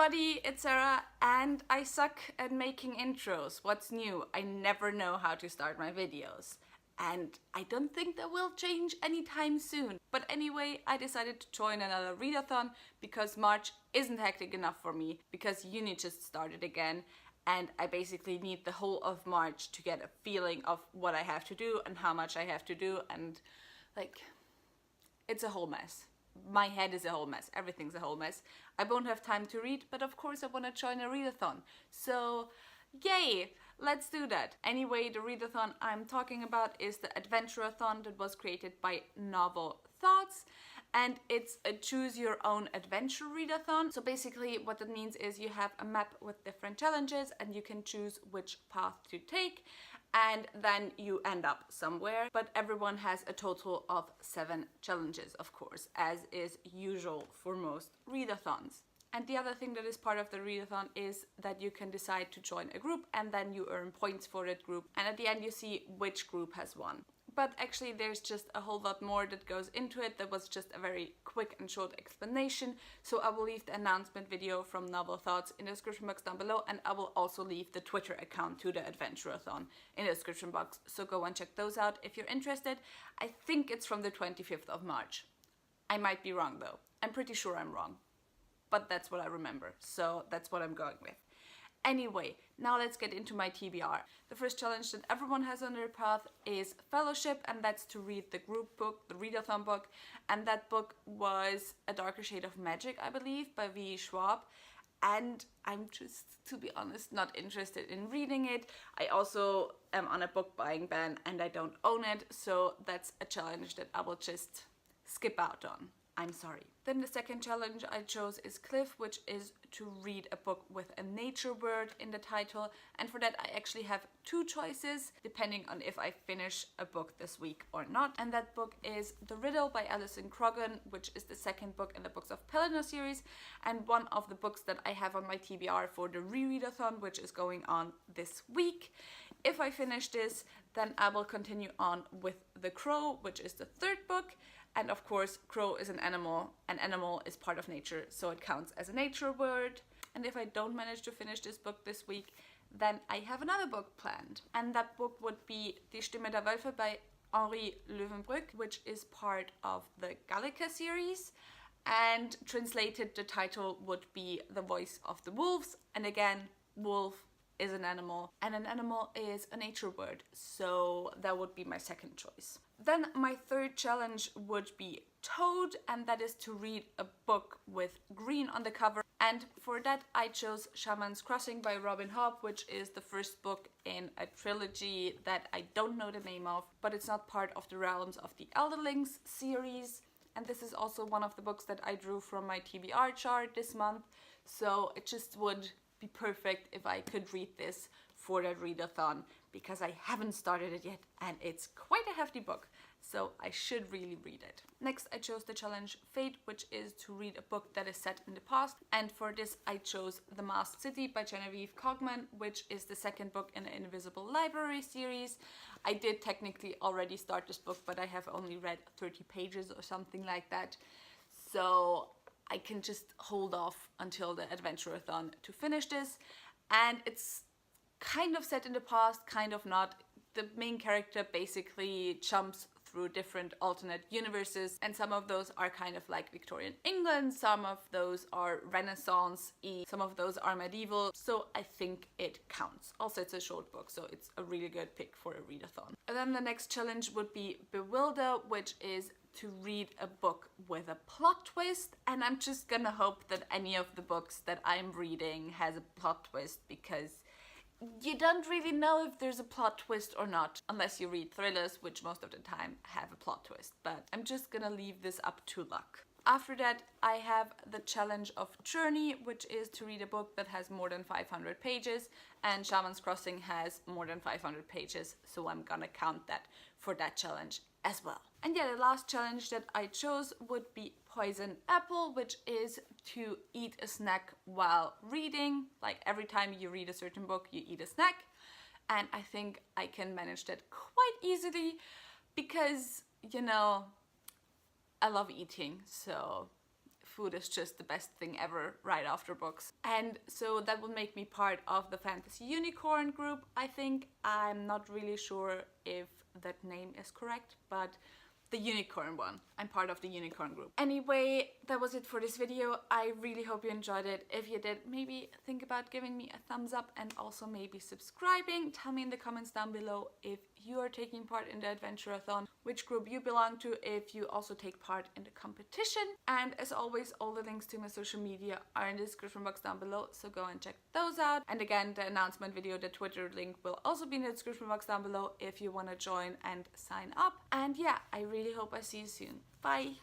everybody, it's Sarah, and I suck at making intros. What's new? I never know how to start my videos. And I don't think that will change anytime soon. But anyway, I decided to join another read-a-thon because March isn't hectic enough for me, because uni just started again, and I basically need the whole of March to get a feeling of what I have to do and how much I have to do, and like, it's a whole mess. My head is a whole mess. Everything's a whole mess. I won't have time to read, but of course I want to join a read-a-thon. So, yay! Let's do that. Anyway, the read-a-thon I'm talking about is the Adventure-A-Thon that was created by Novel Thoughts, and it's a choose-your-own adventure read-a-thon. So basically what that means is you have a map with different challenges and you can choose which path to take, and then you end up somewhere. But everyone has a total of 7 challenges, of course, as is usual for most read-a-thons. And the other thing that is part of the read-a-thon is that you can decide to join a group and then you earn points for that group. And at the end you see which group has won. But actually there's just a whole lot more that goes into it. That was just a very quick and short explanation. So I will leave the announcement video from Novel Thoughts in the description box down below, and I will also leave the Twitter account to the Adventure-A-Thon in the description box. So go and check those out if you're interested. I think it's from the 25th of March. I might be wrong though. I'm pretty sure I'm wrong. But that's what I remember. So that's what I'm going with. Anyway, now let's get into my TBR. The first challenge that everyone has on their path is Fellowship, and that's to read the group book, the read-a-thon book, and that book was A Darker Shade of Magic, I believe, by V. Schwab, and I'm just, to be honest, not interested in reading it. I also am on a book buying ban and I don't own it, so that's a challenge that I will just skip out on. I'm sorry. Then the second challenge I chose is Cliff, which is to read a book with a nature word in the title. And for that I actually have 2 choices, depending on if I finish a book this week or not. And that book is The Riddle by Alison Croghan, which is the second book in the Books of Pelennor series, and one of the books that I have on my TBR for the reread-a-thon, which is going on this week. If I finish this, then I will continue on with The Crow, which is the 3rd book. And of course, crow is an animal. An animal is part of nature, so it counts as a nature word. And if I don't manage to finish this book this week, then I have another book planned. And that book would be Die Stimme der Wölfe by Henri Löwenbrück, which is part of the Gallica series. And translated, the title would be The Voice of the Wolves. And again, wolf is an animal, and an animal is a nature word, so that would be my second choice. Then my third challenge would be Toad, and that is to read a book with green on the cover. And for that I chose Shaman's Crossing by Robin Hobb, which is the first book in a trilogy that I don't know the name of, but it's not part of the Realms of the Elderlings series. And this is also one of the books that I drew from my TBR chart this month, so it just would be perfect if I could read this for that read-a-thon, because I haven't started it yet and it's quite a hefty book, so I should really read it. Next I chose the challenge Fate, which is to read a book that is set in the past, and for this I chose The Masked City by Genevieve Cogman, which is the second book in the Invisible Library series. I did technically already start this book, but I have only read 30 pages or something like that, so I can just hold off until the Adventure-A-Thon to finish this. And it's kind of set in the past, kind of not. The main character basically jumps through different alternate universes, and some of those are kind of like Victorian England, some of those are Renaissance-y, some of those are medieval, so I think it counts. Also, it's a short book, so it's a really good pick for a read-a-thon. And then the next challenge would be Bewilder, which is to read a book with a plot twist, and I'm just gonna hope that any of the books that I'm reading has a plot twist, because you don't really know if there's a plot twist or not, unless you read thrillers, which most of the time have a plot twist, but I'm just gonna leave this up to luck. After that, I have the challenge of Journey, which is to read a book that has more than 500 pages, and Shaman's Crossing has more than 500 pages, so I'm gonna count that for that challenge as well. And yeah, the last challenge that I chose would be Poison Apple, which is to eat a snack while reading. Like every time you read a certain book, you eat a snack. And I think I can manage that quite easily because, you know, I love eating, so food is just the best thing ever right after books. And so that will make me part of the Fantasy Unicorn group, I think. I'm not really sure if that name is correct, but the unicorn one. I'm part of the unicorn group. Anyway, that was it for this video. I really hope you enjoyed it. If you did, maybe think about giving me a thumbs up and also maybe subscribing. Tell me in the comments down below if you are taking part in the Adventure-A-Thon, which group you belong to, if you also take part in the competition. And as always, all the links to my social media are in the description box down below, so go and check those out. And again, the announcement video, the Twitter link will also be in the description box down below if you want to join and sign up. And yeah, I really hope I see you soon. Bye!